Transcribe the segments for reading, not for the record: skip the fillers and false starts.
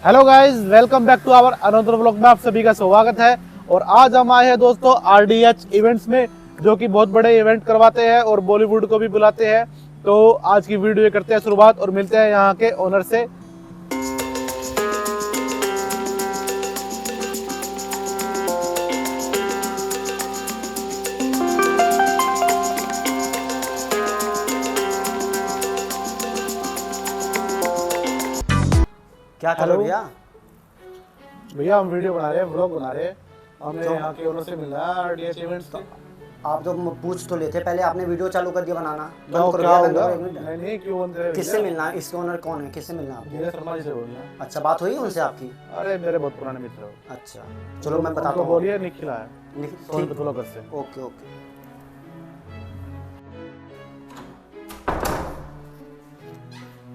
Hello guys, welcome back to our another vlog में आप सभी का स्वागत है। और आज हम आए हैं दोस्तों आरडीएच इवेंट्स में, जो कि बहुत बड़े इवेंट करवाते हैं और बॉलीवुड को भी बुलाते हैं। तो आज की वीडियो करते हैं शुरुआत और मिलते हैं यहाँ के ओनर से। क्या कर रहे हो भैया? भैया हम वीडियो बना रहे हैं, व्लॉग बना रहे हैं। हमें यहाँ के ओनर से मिलना है आरडीएच इवेंट्स के। आप तो पूछ तो लेते, पहले आपने वीडियो चालू कर दिया बनाना। क्या बंद करो क्या भैया, बंद होगा? करो, एक मिनट। नहीं क्यों बंद करें? किससे मिलना है? इसके ओनर कौन है? किससे मिलना है आपको? धीरज शर्मा जी से बोल रहे हैं। अच्छा, बात हुई उनसे आपकी? अरे मेरे बहुत पुराने मित्र हो। अच्छा चलो मैं बताता उनको हूँ। बोलिए निखिल है सोनी ठीक, ब्लॉगर से। Okay okay.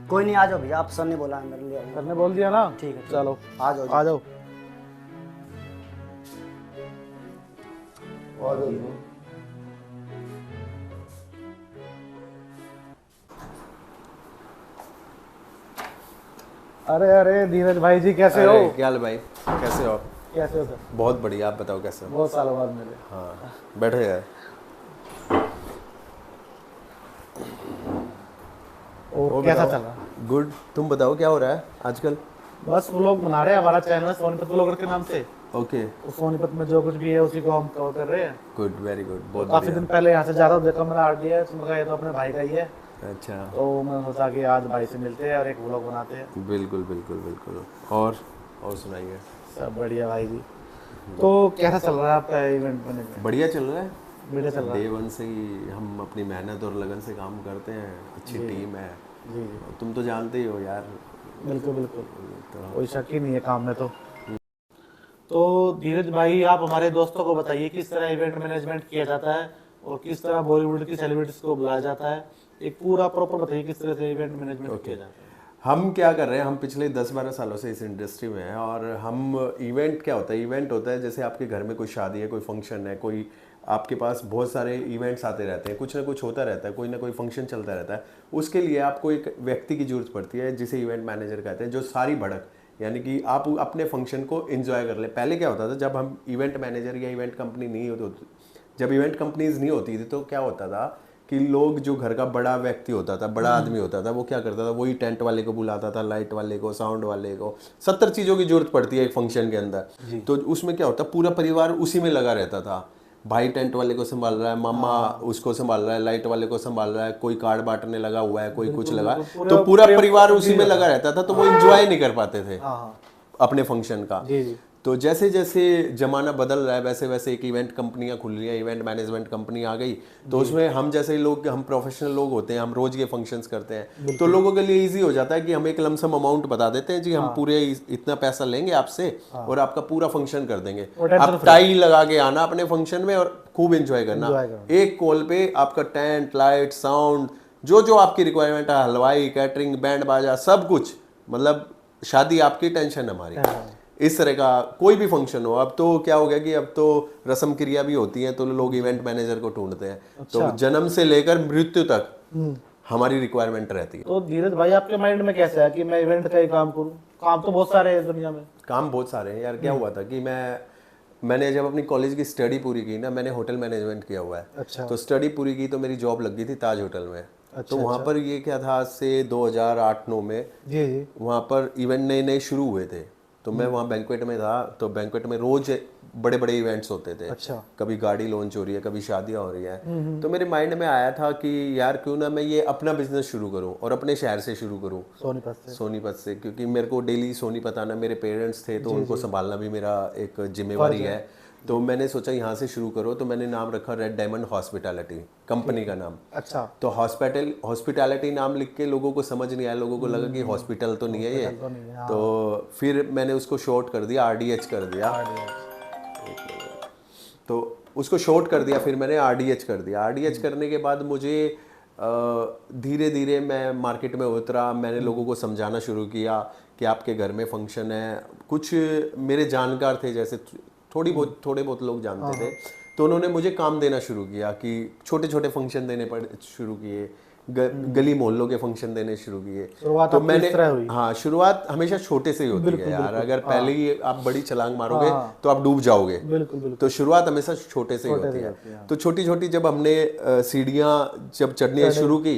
कोई नहीं, आ जाओ भैया, आप सर ने बोला अंदर ले आओ। सर ने बोल दिया ना? ठीक है, चलो आ जाओ आ जाओ। अरे अरे धीरज भाई जी कैसे हो? अरे क्या हाल है भाई, कैसे हो आप? कैसे हो सर? बहुत बढ़िया, आप बताओ कैसे हो? बहुत सालों बाद मिले। हाँ बैठे यार। और कैसा चल रहा है? गुड, तुम बताओ क्या हो रहा है आजकल? बस व्लॉग बना रहे हैं, हमारा चैनल सोनीपत ब्लॉगर के नाम से। ओके तो सोनीपत में जो कुछ भी है उसी को हम कवर कर रहे हैं। गुड, वेरी गुड, बहुत काफी दिन बढ़िया। पहले यहाँ से जा रहा हूँ, देखा मैंने आरडीएच, ये तो अपने भाई का ही है। अच्छा, तो मैंने सोचा कि आज भाई से मिलते हैं और एक व्लॉग बनाते हैं। बिल्कुल बिल्कुल बिल्कुल। और सुनाइए। सब बढ़िया भाई जी। तो कैसा चल रहा है आपका इवेंट मैनेजमेंट? बढ़िया चल रहा है। बढ़िया चल रहा है। डे वन से ही हम अपनी मेहनत और लगन से काम करते हैं, अच्छी टीम है। जी जी तुम तो जानते ही हो यार। बिल्कुल बिल्कुल, तो कोई शक ही नहीं है काम में। तो धीरज भाई, आप हमारे दोस्तों को बताइए किस तरह इवेंट मैनेजमेंट किया जाता है और किस तरह बॉलीवुड की सेलिब्रिटीज को बुलाया जाता है। एक पूरा प्रॉपर बताइए किस तरह से इवेंट मैनेजमेंट किया जाता है। हम क्या कर रहे हैं, हम पिछले 10-12 सालों से इस इंडस्ट्री में हैं और हम इवेंट क्या होता है, इवेंट होता है जैसे आपके घर में कोई शादी है, कोई फंक्शन है, कोई आपके पास बहुत सारे इवेंट्स आते रहते हैं, कुछ ना कुछ होता रहता है, कोई ना कोई फंक्शन चलता रहता है। उसके लिए आपको एक व्यक्ति की जरूरत पड़ती है जिसे इवेंट मैनेजर कहते हैं, जो सारी भड़क यानी कि आप अपने फंक्शन को एंजॉय कर ले। पहले क्या होता था, जब हम इवेंट मैनेजर या इवेंट कंपनी नहीं होती, जब इवेंट कंपनीज नहीं होती थी, तो क्या होता था कि लोग, जो घर का बड़ा व्यक्ति होता था, बड़ा आदमी होता था, वो क्या करता था, वही टेंट वाले को बुलाता था, लाइट वाले को, साउंड वाले को। 70 चीज़ों की जरूरत पड़ती है एक फंक्शन के अंदर। तो उसमें क्या होता, पूरा परिवार उसी में लगा रहता था। भाई टेंट वाले को संभाल रहा है, मामा उसको संभाल रहा है, लाइट वाले को संभाल रहा है, कोई कार्ड बांटने लगा हुआ है, कोई कुछ लगा, तो पूरा परिवार उसी में लगा रहता था। तो वो एंजॉय नहीं कर पाते थे अपने फंक्शन का। जी जी। तो जैसे जैसे जमाना बदल रहा है, वैसे वैसे एक इवेंट कंपनियां खुल रही हैं, इवेंट मैनेजमेंट कंपनी आ गई। तो उसमें हम जैसे लोग, हम प्रोफेशनल लोग होते हैं, हम रोज के फंक्शंस करते हैं, तो लोगों के लिए इजी हो जाता है कि हम एक लमसम अमाउंट बता देते हैं, जी हम पूरे इतना पैसा लेंगे आपसे और आपका पूरा फंक्शन कर देंगे। आप टाई लगा के आना अपने फंक्शन में और खूब एंजॉय करना। एक कॉल पे आपका टेंट, लाइट, साउंड, जो जो आपकी रिक्वायरमेंट है, हलवाई, कैटरिंग, बैंड बाजा, सब कुछ, मतलब शादी आपकी, टेंशन हमारी। इस तरह का कोई भी फंक्शन हो। अब तो क्या हो गया कि अब तो रस्म क्रिया भी होती हैं, तो लोग इवेंट मैनेजर को ढूंढते हैं। तो जन्म से लेकर मृत्यु तक हमारी रिक्वायरमेंट रहती है। तो धीरज भाई, आपके माइंड में कैसा है कि मैं इवेंट का ही काम करूं? काम तो बहुत सारे हैं दुनिया में। काम बहुत सारे हैं यार। क्या हुआ था कि मैंने जब अपनी कॉलेज की स्टडी पूरी की ना, मैंने होटल मैनेजमेंट किया हुआ है। अच्छा। तो स्टडी पूरी की तो मेरी जॉब लग गई थी ताज होटल में। तो वहाँ पर ये क्या था, आज से 2008-9 में जी जी। वहाँ पर इवेंट नए नए शुरू हुए थे। तो मैं वहाँ बैंक्वेट में था। तो बैंक्वेट में रोज बड़े बड़े इवेंट्स होते थे। अच्छा। कभी गाड़ी लॉन्च हो रही है, कभी शादियाँ हो रही है। तो मेरे माइंड में आया था कि यार क्यों ना मैं ये अपना बिजनेस शुरू करूँ और अपने शहर से शुरू करूँ, सोनीपत से। क्योंकि मेरे को डेली सोनीपत आना, मेरे पेरेंट्स थे तो उनको संभालना भी मेरा एक जिम्मेवारी है। तो मैंने सोचा यहाँ से शुरू करो। तो मैंने नाम रखा रेड डायमंड हॉस्पिटैलिटी, कंपनी का नाम। अच्छा। तो हॉस्पिटैलिटी नाम लिख के लोगों को समझ नहीं आया, लोगों को लगा कि हॉस्पिटल तो नहीं है ये। तो फिर मैंने उसको शॉर्ट कर दिया, आरडीएच कर दिया। तो उसको शॉर्ट कर दिया, फिर मैंने आरडीएच कर दिया। आरडीएच करने के बाद मुझे धीरे धीरे मैं मार्केट में उतरा। मैंने लोगों को समझाना शुरू किया कि आपके घर में फंक्शन है। कुछ मेरे जानकार थे, जैसे थोड़े बहुत लोग जानते थे, तो उन्होंने मुझे काम देना शुरू किया कि छोटे छोटे फंक्शन देने शुरू किए गली मोहल्लों के फंक्शन देने शुरू किए। शुरुआत तो आपकी मैंने इस तरह हुई? हाँ, शुरुआत हमेशा छोटे से ही होती है यार। अगर पहले ही आप बड़ी छलांग मारोगे तो आप डूब जाओगे। बिल्कुल बिल्कुल। तो शुरुआत हमेशा छोटे से ही होती है। तो छोटी छोटी जब हमने सीढ़ियाँ जब चढ़नी शुरू की,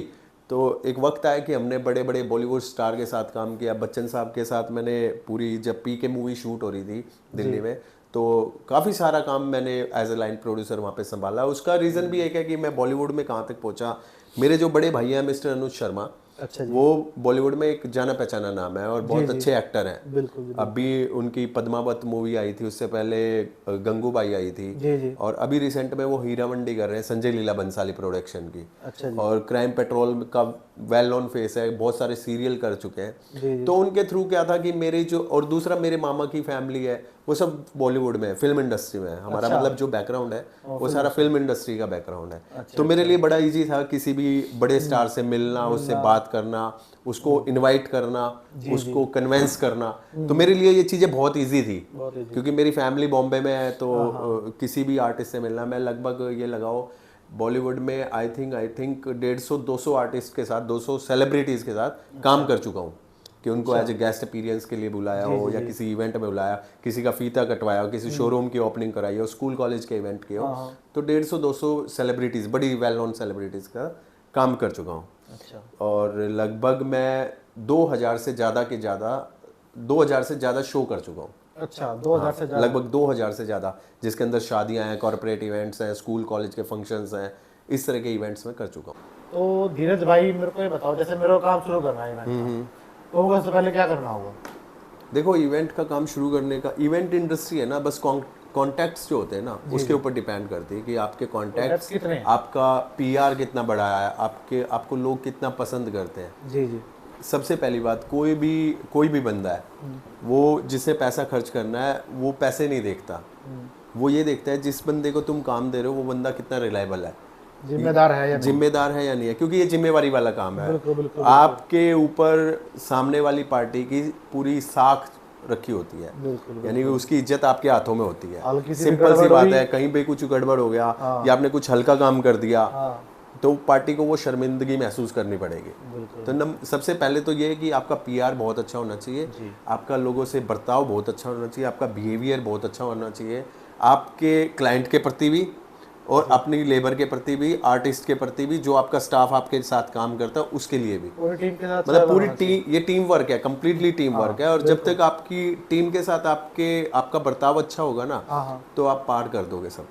तो एक वक्त आया कि हमने बड़े बड़े बॉलीवुड स्टार के साथ काम किया। बच्चन साहब के साथ मैंने पूरी, जब पीके मूवी शूट हो रही थी दिल्ली में, तो काफ़ी सारा काम मैंने एज ए लाइन प्रोड्यूसर वहाँ पे संभाला। उसका रीज़न भी एक है कि मैं बॉलीवुड में कहाँ तक पहुँचा। मेरे जो बड़े भाई हैं मिस्टर अनुज शर्मा, अच्छा जी। वो बॉलीवुड में एक जाना पहचाना नाम है और बहुत अच्छे एक्टर हैं। बिल्कुल अभी उनकी पद्मावत मूवी आई थी, उससे पहले गंगूबाई आई थी, जी जी। और अभी रिसेंट में वो हीरा मंडी कर रहे हैं संजय लीला बंसाली प्रोडक्शन की। अच्छा जी। और क्राइम पेट्रोल का वेल नोन फेस है, बहुत सारे सीरियल कर चुके हैं। तो उनके थ्रू क्या था कि मेरी जो, और दूसरा मेरे मामा की फैमिली है वो सब बॉलीवुड में, फिल्म इंडस्ट्री में है। हमारा मतलब जो बैकग्राउंड है वो सारा फिल्म इंडस्ट्री का बैकग्राउंड है। तो मेरे लिए बड़ा इजी था किसी भी बड़े स्टार से मिलना, उससे बात करना, उसको इनवाइट करना, उसको कन्वेंस करना। तो मेरे लिए ये चीज़ें बहुत इजी थी, क्योंकि मेरी फैमिली बॉम्बे में है। तो किसी भी आर्टिस्ट से मिलना, मैं लगभग ये लगाओ बॉलीवुड में आई थिंक 150-200 आर्टिस्ट के साथ, 200 सेलिब्रिटीज़ के साथ काम कर चुका हूँ, कि उनको एज ए गेस्ट अपीयरेंस के लिए बुलाया हो, या किसी इवेंट में बुलाया, किसी का फीता कटवाया हो, किसी शोरूम की ओपनिंग कराई हो, स्कूल कॉलेज के इवेंट किए हो। तो 150-200 सेलिब्रिटीज़, बड़ी वेल नोन सेलिब्रिटीज़ का काम कर चुका हूँ। अच्छा। और लगभग मैं 2000 से ज़्यादा शो कर चुका हूँ। अच्छा, 2000 से ज़्यादा? लगभग 2000 से ज़्यादा, जिसके अंदर शादियाँ हैं, कॉर्पोरेट इवेंट्स हैं, स्कूल कॉलेज के फंक्शंस हैं, इस तरह के इवेंट्स में कर चुका हूँ। तो धीरज भाई मेरे को ये बताओ, जैसे मेरे को काम शुरू करना है इवेंट का, तो उससे पहले क्या करना होगा? देखो, इवेंट का काम शुरू करने का, इवेंट इंडस्ट्री है ना, बस कॉन्टैक्ट्स जो होते हैं ना, उसके ऊपर डिपेंड करती है कि आपके कॉन्टैक्ट्स कितने, आपका पीआर कितना बड़ा है, आपको लोग कितना पसंद करते हैं। जी जी। सबसे पहली बात, कोई भी बंदा है, वो जिसने पैसा खर्च करना है वो पैसे नहीं देखता, वो ये देखता है जिस बंदे को तुम काम दे रहे हो वो बंदा कितना रिलायबल है, जिम्मेदार है या नहीं, जिम्मेदार है या नहीं है, क्योंकि ये जिम्मेवारी वाला काम है। बिल्कुल बिल्कुल। आपके ऊपर सामने वाली पार्टी की पूरी साख रखी होती है, बिल्कुल। यानी कि उसकी इज्जत आपके हाथों में होती है। हल्की सी सिंपल सी गड़बड़ बात हुई, है, कहीं पे कुछ गड़बड़ हो गया या आपने कुछ हल्का काम कर दिया, तो पार्टी को वो शर्मिंदगी महसूस करनी पड़ेगी। तो सबसे पहले तो ये है कि आपका पीआर बहुत अच्छा होना चाहिए, आपका लोगों से बर्ताव बहुत अच्छा होना चाहिए, आपका बिहेवियर बहुत अच्छा होना चाहिए, आपके क्लाइंट के प्रति भी और अपनी लेबर के प्रति भी, आर्टिस्ट के प्रति भी, जो आपका स्टाफ आपके साथ काम करता है उसके लिए भी, पूरी टीम के साथ, मतलब पूरी टीम, ये टीम वर्क है, कम्प्लीटली टीम वर्क है। और जब तक आपकी टीम के साथ आपका बर्ताव अच्छा होगा ना, तो आप पार कर दोगे सब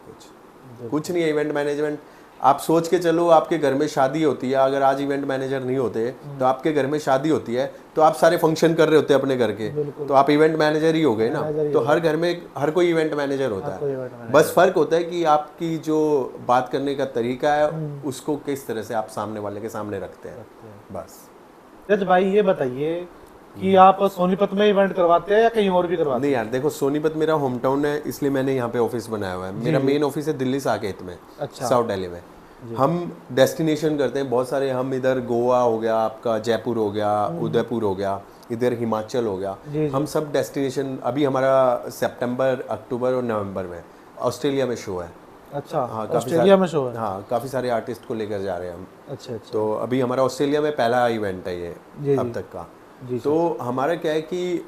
कुछ नहीं है। इवेंट मैनेजमेंट, आप सोच के चलो, आपके घर में शादी होती है, अगर आज इवेंट मैनेजर नहीं होते तो आपके घर में शादी होती है, तो आप सारे फंक्शन कर रहे होते हैं अपने घर के, तो आप इवेंट मैनेजर ही हो गए ना। तो हर घर में हर कोई इवेंट मैनेजर होता है, बस फर्क होता है कि आपकी जो बात करने का तरीका है उसको किस तरह से आप सामने वाले के सामने रखते हैं, बस। धीरज भाई ये बताइए कि आप सोनीपत में इवेंट करवाते हैं या कहीं और भी करवाते हैं? नहीं यार, देखो, सोनीपत मेरा होम टाउन है, इसलिए मैंने यहाँ पे ऑफिस बनाया हुआ है। मेरा मेन ऑफिस है दिल्ली साकेत में, साउथ दिल्ली में। हम डेस्टिनेशन करते हैं बहुत सारे, हम इधर गोवा हो गया, आपका जयपुर हो गया, उदयपुर हो गया, इधर हिमाचल हो गया, हम सब डेस्टिनेशन। अभी हमारा सितंबर, अक्टूबर और नवंबर में ऑस्ट्रेलिया में शो है। अच्छा, हाँ, ऑस्ट्रेलिया में शो है? हाँ, काफ़ी सारे आर्टिस्ट को लेकर जा रहे हैं हम। अच्छा अच्छा। तो अभी हमारा ऑस्ट्रेलिया में पहला इवेंट है ये अब तक का। तो हमारा क्या है कि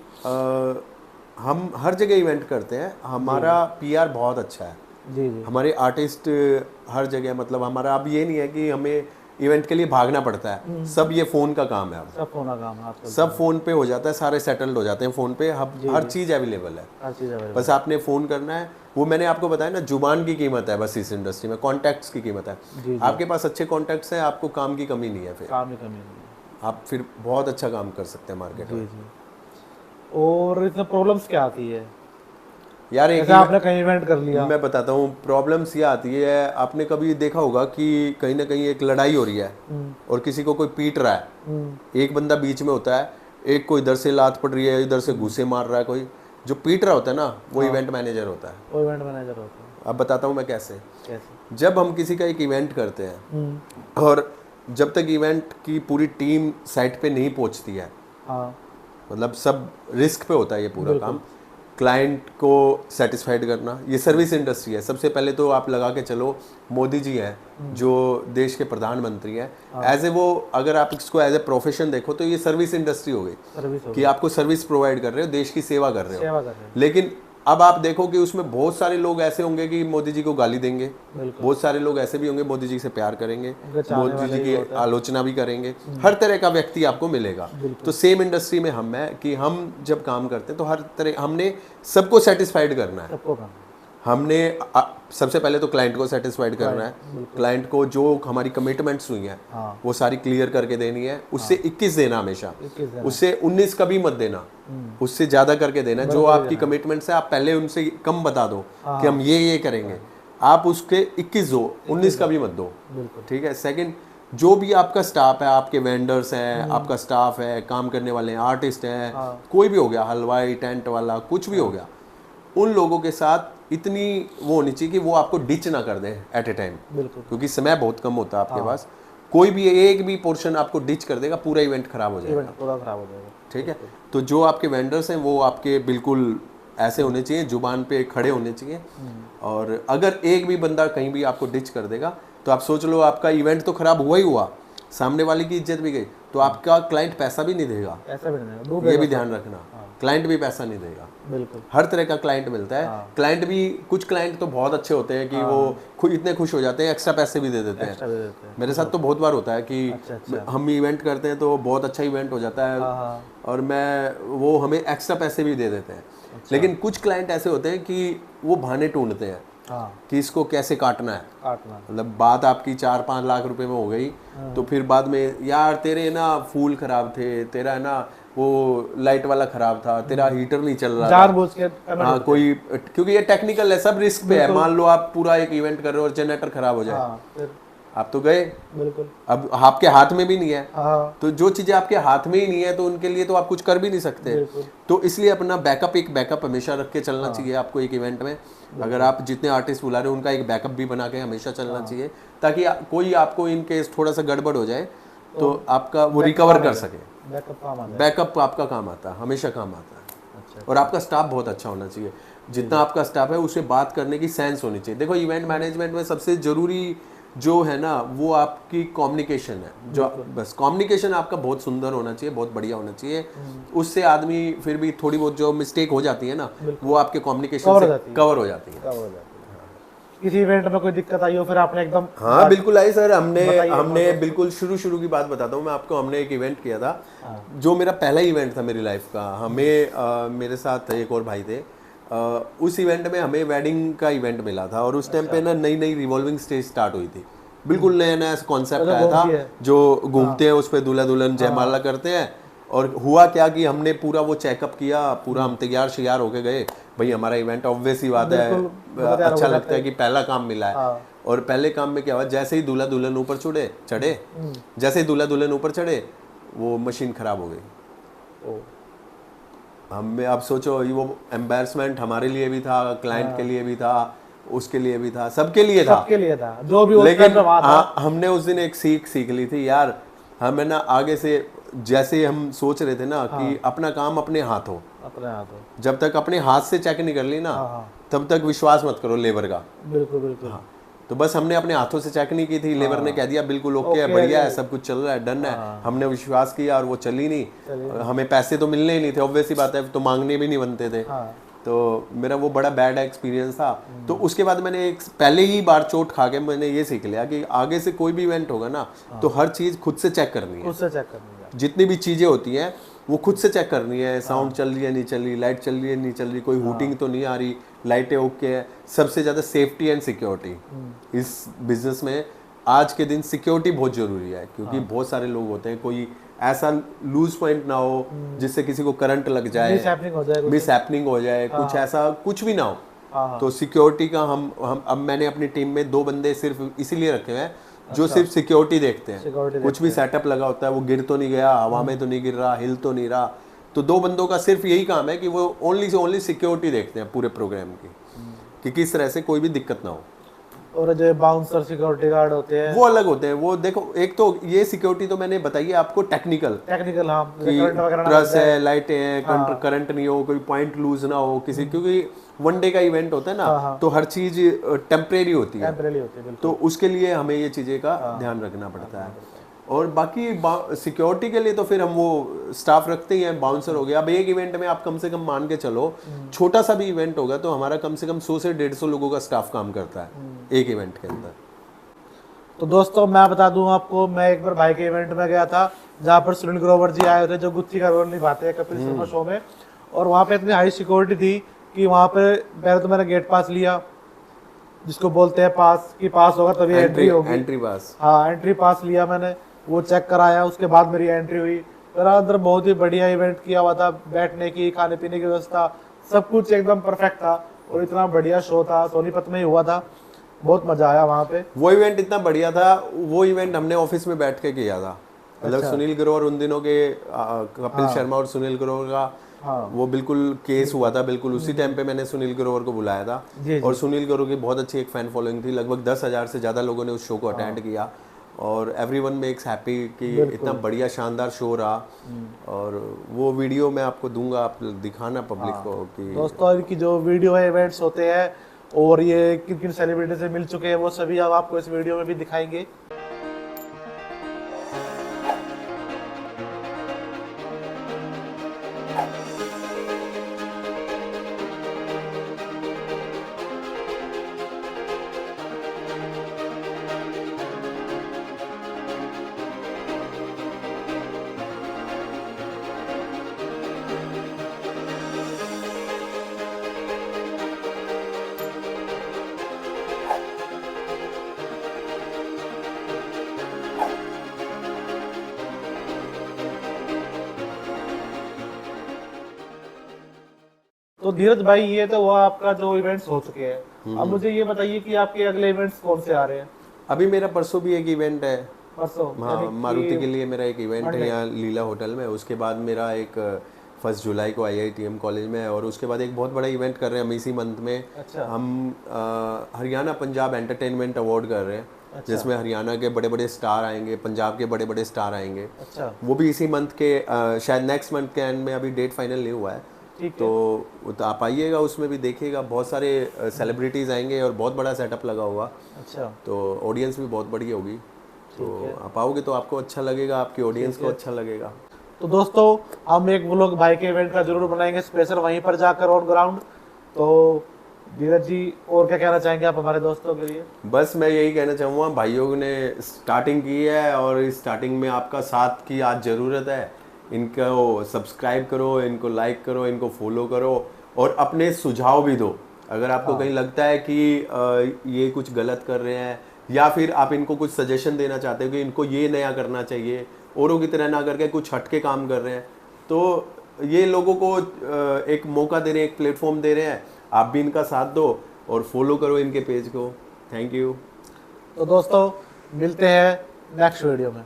हम हर जगह इवेंट करते हैं, हमारा पीआर बहुत अच्छा है। जी जी। हमारे आर्टिस्ट हर जगह, मतलब हमारा अब ये नहीं है कि हमें इवेंट के लिए भागना पड़ता है, सब ये फ़ोन का काम है, सब फ़ोन का काम है आजकल, सब फ़ोन पे हो जाता है, सारे सेटल्ड हो जाते हैं फ़ोन पे, हर चीज़ अवेलेबल है, हर चीज़ अवेलेबल, बस आपने फ़ोन करना है। वो मैंने आपको बताया ना, जुबान की कीमत है बस इस इंडस्ट्री में, कॉन्टैक्ट्स की कीमत है। आपके पास अच्छे कॉन्टैक्ट्स हैं, आपको काम की कमी नहीं है, फिर काम की कमी नहीं है, आप फिर बहुत अच्छा काम कर सकते हैं मार्केट में। और इसमें प्रॉब्लम्स क्या आती है यार? एक आपने कहीं इवेंट कर लिया, मैं बताता हूँ, प्रॉब्लम्स ये आती है, आपने कभी देखा होगा कि कहीं ना कहीं एक लड़ाई हो रही है और किसी को कोई पीट रहा है, एक बंदा बीच में होता है, एक को इधर से लात पड़ रही है, इधर से घूसे मार रहा है, कोई जो पीट रहा होता है ना, वो इवेंट मैनेजर होता है। वो इवेंट मैनेजर होता है। अब बताता हूँ मैं कैसे। कैसे? जब हम किसी का एक इवेंट करते हैं और जब तक इवेंट की पूरी टीम साइट पे नहीं पहुंचती है, हाँ, मतलब सब रिस्क पे होता है ये पूरा काम, क्लाइंट को सेटिस्फाइड करना, ये सर्विस इंडस्ट्री है। सबसे पहले तो आप लगा के चलो, मोदी जी हैं जो देश के प्रधानमंत्री हैं, एज ए वो, अगर आप इसको एज ए प्रोफेशन देखो तो ये सर्विस इंडस्ट्री हो गई कि आपको सर्विस प्रोवाइड कर रहे हो, देश की सेवा कर रहे हो। लेकिन अब आप देखो कि उसमें बहुत सारे लोग ऐसे होंगे कि मोदी जी को गाली देंगे, बहुत सारे लोग ऐसे भी होंगे मोदी जी से प्यार करेंगे, मोदी जी की आलोचना भी करेंगे। हर तरह का व्यक्ति आपको मिलेगा। तो सेम इंडस्ट्री में हम हैं कि हम जब काम करते हैं तो हर तरह हमने सबको सेटिस्फाइड करना है। हमने सबसे पहले तो क्लाइंट को सेटिस्फाइड करना है। क्लाइंट को जो हमारी कमिटमेंट्स हुई हैं वो सारी क्लियर करके देनी है। उससे 21 देना हमेशा, उससे 19 कभी मत देना, उससे ज्यादा करके देना। जो आपकी कमिटमेंट्स है आप पहले उनसे कम बता दो कि हम ये करेंगे, आप उसके 21 दो, 19 का भी मत दो। ठीक है। सेकंड, जो भी आपका स्टाफ है, आपके वेंडर्स हैं, आपका स्टाफ है, काम करने वाले हैं, आर्टिस्ट हैं, कोई भी हो गया, हलवाई, टेंट वाला, कुछ भी हो गया, उन लोगों के साथ इतनी वो होनी चाहिए कि वो आपको डिच ना कर दें एट ए टाइम, क्योंकि समय बहुत कम होता है आपके पास। कोई भी एक भी पोर्शन आपको डिच कर देगा, पूरा इवेंट खराब हो जाएगा। ठीक है। तो जो आपके वेंडर्स हैं वो आपके बिल्कुल ऐसे होने चाहिए, जुबान पे खड़े होने चाहिए। और अगर एक भी बंदा कहीं भी आपको डिच कर देगा तो आप सोच लो आपका इवेंट तो खराब हुआ ही हुआ, सामने वाले की इज्जत भी गई, तो आपका क्लाइंट पैसा भी नहीं देगा। ये भी ध्यान रखना, क्लाइंट भी पैसा नहीं देगा। बिल्कुल। हर तरह का क्लाइंट मिलता है। क्लाइंट भी, कुछ क्लाइंट तो बहुत अच्छे होते हैं कि वो इतने खुश हो जाते हैं, एक्स्ट्रा पैसे भी दे देते हैं। मेरे साथ तो बहुत बार होता है कि हम इवेंट करते हैं तो बहुत अच्छा इवेंट हो जाता है और वो हमें एक्स्ट्रा पैसे भी दे देते हैं। लेकिन कुछ क्लाइंट ऐसे होते हैं कि वो बहाने ढूंढते हैं कि इसको कैसे काटना है। मतलब बात आपकी 4-5 लाख रुपए में हो गई, तो फिर बाद में यार तेरे ना फूल खराब थे, तेरा है ना वो लाइट वाला खराब था, तेरा हीटर नहीं चल रहा था। हाँ, कोई, क्योंकि ये टेक्निकल है, सब रिस्क पे है। मान लो आप पूरा एक इवेंट कर रहे हो और जनरेटर खराब हो जाए, आप तो गए। बिल्कुल। अब आपके हाथ में भी नहीं है, तो जो चीजें आपके हाथ में ही नहीं है तो उनके लिए तो आप कुछ कर भी नहीं सकते। तो इसलिए अपना बैकअप हमेशा रख के चलना चाहिए आपको एक इवेंट में। अगर आप जितने आर्टिस्ट बुला रहे हो उनका एक बैकअप भी बना के हमेशा चलना चाहिए, ताकि कोई आपको इन केस थोड़ा सा गड़बड़ हो जाए तो आपका वो रिकवर कर सके। बैकअप आपका काम आता है, हमेशा काम आता है। और आपका स्टाफ बहुत अच्छा होना चाहिए। जितना आपका स्टाफ है उससे बात करने की सेंस होनी चाहिए। देखो, इवेंट मैनेजमेंट में सबसे जरूरी जो है ना वो आपकी कम्युनिकेशन है। जो बस कम्युनिकेशन आपका बहुत सुंदर होना चाहिए, बहुत बढ़िया होना चाहिए। उससे आदमी फिर भी थोड़ी बहुत जो मिस्टेक हो जाती है ना वो आपके कम्युनिकेशन से कवर हो जाती है। किसी इवेंट में कोई दिक्कत आई हो फिर आपने एकदम? हाँ बिल्कुल आई सर। हमने बिल्कुल शुरू की बात बताता हूँ मैं आपको। हमने एक इवेंट किया था जो मेरा पहला इवेंट था मेरी लाइफ का। हमें मेरे साथ एक और भाई थे। उस इवेंट में हमें वेडिंग का इवेंट मिला था और उस टाइम पे ना नई रिवॉल्विंग स्टेज स्टार्ट हुई थी। बिल्कुल नया कॉन्सेप्ट आया था, जो घूमते हैं उस पर दूल्हा दुल्हन जयमाला करते हैं। और हुआ क्या कि हमने पूरा वो चेकअप किया, पूरा हम तैयार होके गए। भाई हमारा इवेंट ऑब्वियस ही बात है, अच्छा लगता है कि पहला काम मिला है। और पहले काम में क्या हुआ, जैसे ही दूल्हा दुल्हन ऊपर चढ़े जैसे ही दूल्हा दुल्हन ऊपर चढ़े वो मशीन खराब हो गई। हमें अब सोचो, वो एम्बैरसमेंट हमारे लिए भी था, क्लाइंट के लिए भी था, उसके लिए भी था, सबके लिए था जो भी। लेकिन हमने उस दिन एक सीख ली थी यार। हमें ना आगे से जैसे हम सोच रहे थे ना कि अपना काम अपने हाथ हो, जब तक अपने हाथ से चेक नहीं कर ली ना तब तक विश्वास मत करो लेबर का। बिल्कुल। तो बस हमने अपने हाथों से चेक नहीं की थी। लेबर ने कह दिया बिल्कुल ओके है, बढ़िया है, सब कुछ चल रहा है, डन है। हमने विश्वास किया और वो चली नहीं। हमें पैसे तो मिलने ही नहीं थे, ऑब्वियस ही बात है, तो मांगने भी नहीं बनते थे। तो मेरा वो बड़ा बैड एक्सपीरियंस था। तो उसके बाद मैंने पहले ही बार चोट खा के मैंने ये सीख लिया कि आगे से कोई भी इवेंट होगा ना तो हर चीज खुद से चेक करनी है। जितनी भी चीजें होती हैं वो खुद से चेक करनी है। साउंड चल रही है नहीं चल रही, लाइट चल रही है नहीं चल रही, कोई हुटिंग तो नहीं आ रही, लाइटें ओके है। सबसे ज्यादा सेफ्टी एंड सिक्योरिटी इस बिजनेस में आज के दिन सिक्योरिटी बहुत जरूरी है, क्योंकि बहुत सारे लोग होते हैं, कोई ऐसा लूज पॉइंट ना हो जिससे किसी को करंट लग जाए, मिस हैपनिंग हो जाए, कुछ ऐसा कुछ भी ना हो। तो सिक्योरिटी का हम अब मैंने अपनी टीम में 2 बंदे सिर्फ इसीलिए रखे हुए हैं जो सिर्फ सिक्योरिटी देखते हैं। कुछ भी सेटअप लगा होता है वो गिर तो नहीं गया, हवा में तो नहीं गिर रहा, हिल तो नहीं रहा। तो 2 बंदों का सिर्फ यही काम है कि वो ओनली सिक्योरिटी देखते हैं पूरे प्रोग्राम की, कि किस तरह से कोई भी दिक्कत ना हो। और जो बाउंसर सिक्योरिटी गार्ड होते हैं वो अलग होते हैं। वो देखो, एक तो ये सिक्योरिटी तो मैंने बताई है आपको टेक्निकल, टेक्निकल, हाँ, कि करंट वगैरह ना ट्रस लग जाए। है, लाइटें हैं, करंट नहीं हो, कोई पॉइंट लूज ना हो किसी, क्योंकि वन डे का इवेंट होता है ना, तो हर चीज टेम्परेरी होती है, टेम्परेरी होती है, बिल्कुल। तो उसके लिए हमें ये चीजें का ध्यान रखना पड़ता है। और बाकी सिक्योरिटी के लिए तो फिर हम वो स्टाफ रखते ही हैं। बाउंसर हो गया, अब एक इवेंट में आप कम से कम मान के चलो, छोटा सा भी इवेंट होगा तो हमारा कम से कम 100 से 150 लोगों का स्टाफ काम करता है एक इवेंट के अंदर। तो दोस्तों मैं बता दूं आपको, मैं एक बार भाई के इवेंट में गया था जहाँ पर सुनील ग्रोवर जी आए थे, जो गुत्थी का रोल निभाते हैं कपिल शर्मा शो में, और वहाँ पे इतनी हाई सिक्योरिटी थी कि वहाँ पे पहले तो मैंने गेट पास लिया, जिसको बोलते हैं पास, की पास होगा तभी एंट्री होगी। एंट्री पास, हाँ, एंट्री पास लिया मैंने, वो चेक कराया, उसके बाद मेरी एंट्री हुई। मेरा अंदर बहुत ही बढ़िया इवेंट किया हुआ था, बैठने की, खाने पीने की व्यवस्था, सब कुछ एकदम परफेक्ट था, और इतना बढ़िया शो था, सोनीपत में ही हुआ था, बहुत मजा आया वहाँ पे। वो इवेंट इतना बढ़िया था, वो इवेंट हमने ऑफिस में बैठ के किया था। मतलब सुनील ग्रोवर उन दिनों के कपिल शर्मा और सुनील ग्रोवर का वो बिल्कुल केस हुआ था, बिल्कुल उसी टाइम पे मैंने सुनील ग्रोवर को बुलाया था। और सुनील ग्रोवर की बहुत अच्छी एक फैन फॉलोइंग थी, लगभग 10,000 से ज्यादा लोगों ने उस शो को अटेंड किया, और एवरीवन मेक्स हैप्पी कि इतना बढ़िया शानदार शो रहा। और वो वीडियो मैं आपको दूंगा, आप दिखाना पब्लिक को कि दोस्तों इनकी जो वीडियो है, इवेंट्स होते हैं, और ये किन किन सेलिब्रिटी से मिल चुके हैं, वो सभी अब आपको इस वीडियो में भी दिखाएंगे। तो धीरज भाई, ये तो वो आपका जो इवेंट्स हो चुके हैं, अब मुझे ये बताइए कि आपके अगले इवेंट्स कौन से आ रहे हैं? अभी मेरा परसों भी एक इवेंट है, परसों, हाँ, मारुति के लिए मेरा एक इवेंट है यहाँ लीला होटल में। उसके बाद मेरा एक 1 जुलाई को IITM कॉलेज में है, और उसके बाद एक बहुत बड़ा इवेंट कर रहे हैं हम इसी मंथ में। अच्छा। हम हरियाणा पंजाब एंटरटेनमेंट अवार्ड कर रहे हैं, जिसमें हरियाणा के बड़े बड़े स्टार आएंगे, पंजाब के बड़े बड़े स्टार आएंगे। अच्छा। वो भी इसी मंथ के शायद नेक्स्ट मंथ के एंड में, अभी डेट फाइनल नहीं हुआ है। तो आप आइएगा, उसमें भी देखिएगा, बहुत सारे सेलिब्रिटीज आएंगे और बहुत बड़ा सेटअप लगा हुआ। अच्छा। तो ऑडियंस भी बहुत बड़ी होगी, तो आप आओगे तो आपको अच्छा लगेगा, आपकी ऑडियंस को अच्छा लगेगा। तो दोस्तों हम एक व्लॉग भाई के इवेंट का जरूर बनाएंगे स्पेशल, वहीं पर जाकर ऑन ग्राउंड। तो धीरज जी, और क्या कहना चाहेंगे आप हमारे दोस्तों के लिए? बस मैं यही कहना चाहूँगा, भाइयों ने स्टार्टिंग की है और इस स्टार्टिंग में आपका साथ की आज ज़रूरत है। इनको सब्सक्राइब करो, इनको लाइक करो, इनको फॉलो करो, और अपने सुझाव भी दो। अगर आपको कहीं लगता है कि ये कुछ गलत कर रहे हैं, या फिर आप इनको कुछ सजेशन देना चाहते हो कि इनको ये नया करना चाहिए, औरों की तरह ना करके कुछ हटके काम कर रहे हैं, तो ये लोगों को एक मौका दे रहे हैं, एक प्लेटफॉर्म दे रहे हैं। आप भी इनका साथ दो और फॉलो करो इनके पेज को। Thank you. तो दोस्तों मिलते हैं नेक्स्ट वीडियो में।